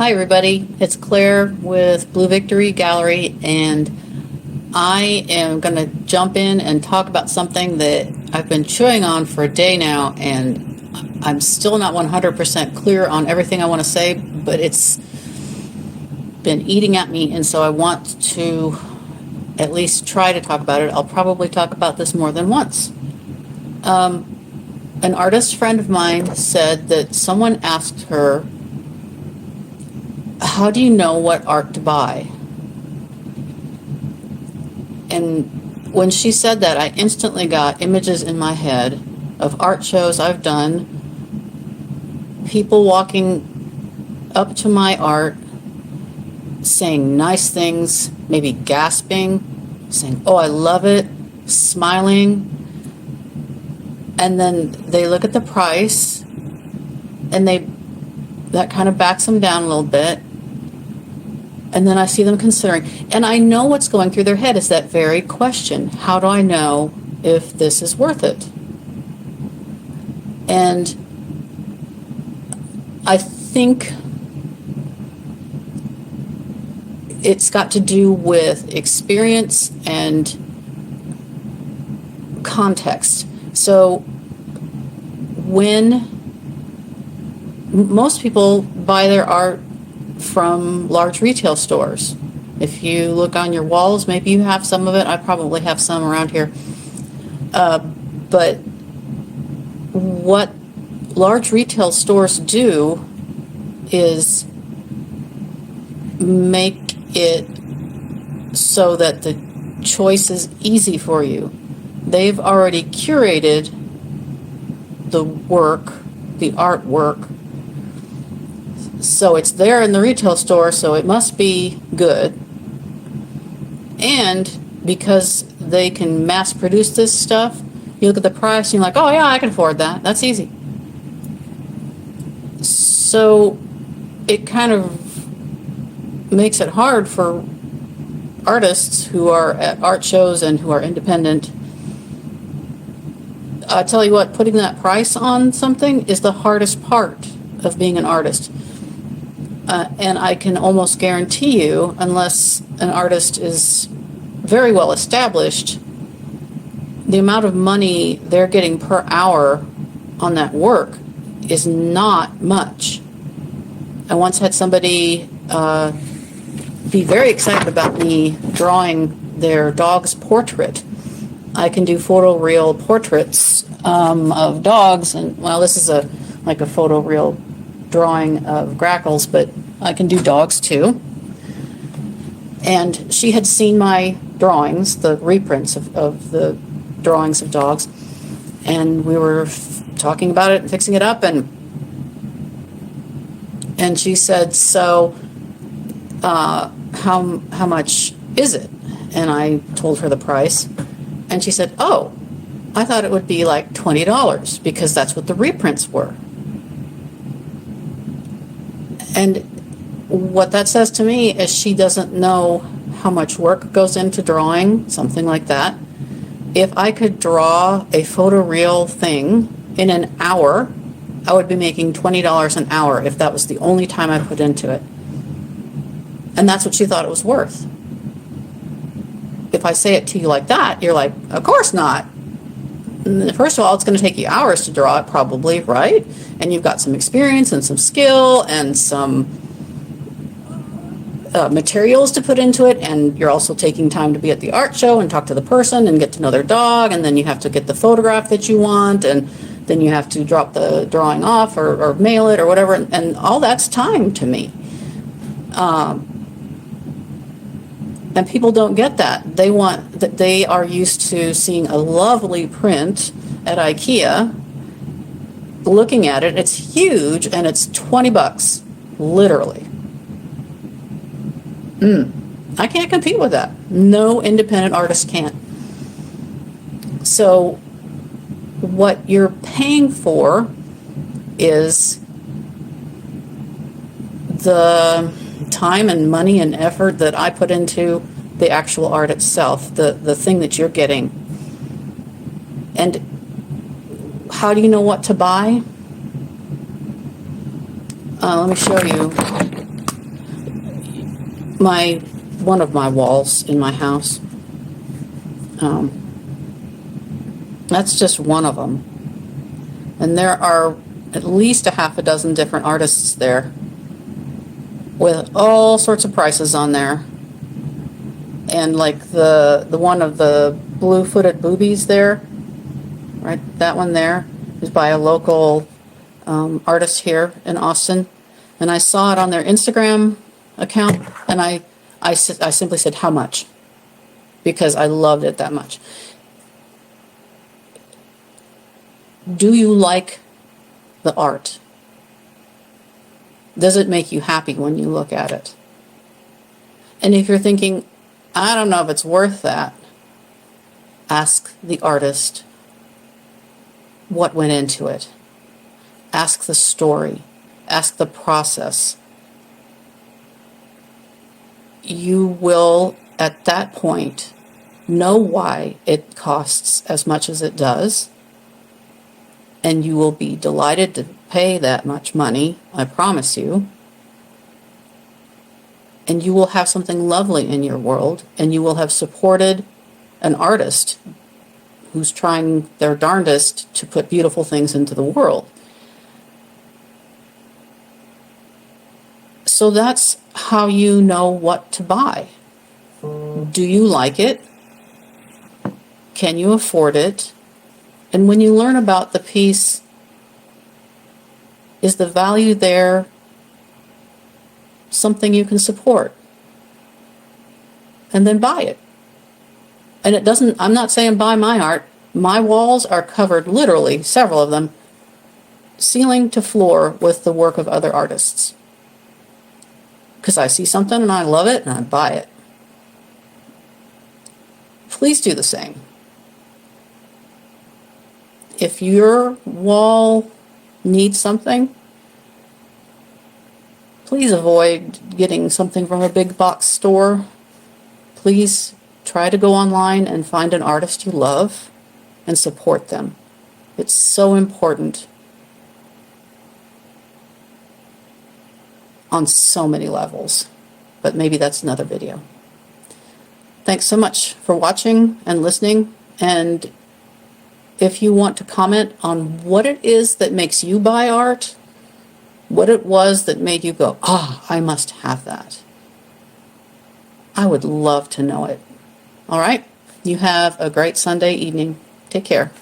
Hi everybody, it's Claire with Blue Victory Gallery, and I am going to jump in and talk about something that I've been chewing on for a day now, and I'm still not 100% clear on everything I want to say, but it's been eating at me, and so I want to at least try to talk about it. I'll probably talk about this more than once. An artist friend of mine said that someone asked her, how do you know what art to buy? And when she said that, I instantly got images in my head of art shows I've done, people walking up to my art, saying nice things, maybe gasping, saying, oh, I love it, smiling, and then they look at the price, and that kind of backs them down a little bit. And then I see them considering, and I know what's going through their head is that very question. How do I know if this is worth it? And I think it's got to do with experience and context. So when most people buy their art from large retail stores. If you look on your walls, maybe you have some of it. I probably have some around here. But what large retail stores do is make it so that the choice is easy for you. They've already curated the work, the artwork, so it's there in the retail store, so it must be good. And because they can mass produce this stuff, you look at the price and you're like, oh yeah, I can afford that. That's easy. So it kind of makes it hard for artists who are at art shows and who are independent. I tell you what, putting that price on something is the hardest part of being an artist. And I can almost guarantee you, unless an artist is very well established, the amount of money they're getting per hour on that work is not much. I once had somebody be very excited about me drawing their dog's portrait. I can do photoreal portraits of dogs, and well, this is like a photoreal drawing of grackles, but I can do dogs too. And she had seen my drawings, the reprints of the drawings of dogs, and we were talking about it and fixing it up, and she said, so how much is it? And I told her the price, and she said, oh, I thought it would be like $20 because that's what the reprints were. And what that says to me is she doesn't know how much work goes into drawing something like that. If I could draw a photoreal thing in an hour, I would be making $20 an hour if that was the only time I put into it. And that's what she thought it was worth. If I say it to you like that, you're like, of course not. First of all, it's going to take you hours to draw it probably, right? And you've got some experience and some skill and some materials to put into it, and you're also taking time to be at the art show and talk to the person and get to know their dog, and then you have to get the photograph that you want, and then you have to drop the drawing off or mail it or whatever, and all that's time to me. And people don't get that. They are used to seeing a lovely print at IKEA, looking at it, it's huge, and it's $20, literally. I can't compete with that. No independent artist can. So what you're paying for is the time and money and effort that I put into the actual art itself, the thing that you're getting. And how do you know what to buy? Let me show you. one of my walls in my house. That's just one of them. And there are at least a half a dozen different artists there with all sorts of prices on there. And like the one of the blue-footed boobies there, right, that one there is by a local artist here in Austin. And I saw it on their Instagram account, and I simply said, how much? Because I loved it that much. Do you like the art? Does it make you happy when you look at it? And if you're thinking, I don't know if it's worth that, ask the artist what went into it. Ask the story. Ask the process. You will, at that point, know why it costs as much as it does, and you will be delighted to pay that much money, I promise you. And you will have something lovely in your world, and you will have supported an artist who's trying their darndest to put beautiful things into the world. So that's how you know what to buy. Do you like it? Can you afford it? And when you learn about the piece, is the value there something you can support? And then buy it. And it doesn't, I'm not saying buy my art. My walls are covered, literally, several of them, ceiling to floor with the work of other artists. Because I see something and I love it and I buy it. Please do the same. If your wall needs something, please avoid getting something from a big box store. Please try to go online and find an artist you love and support them. It's so important on so many levels, but maybe that's another video. Thanks so much for watching and listening, and if you want to comment on what it is that makes you buy art, what it was that made you go, I must have that, I would love to know it. All right, you have a great Sunday evening. Take care.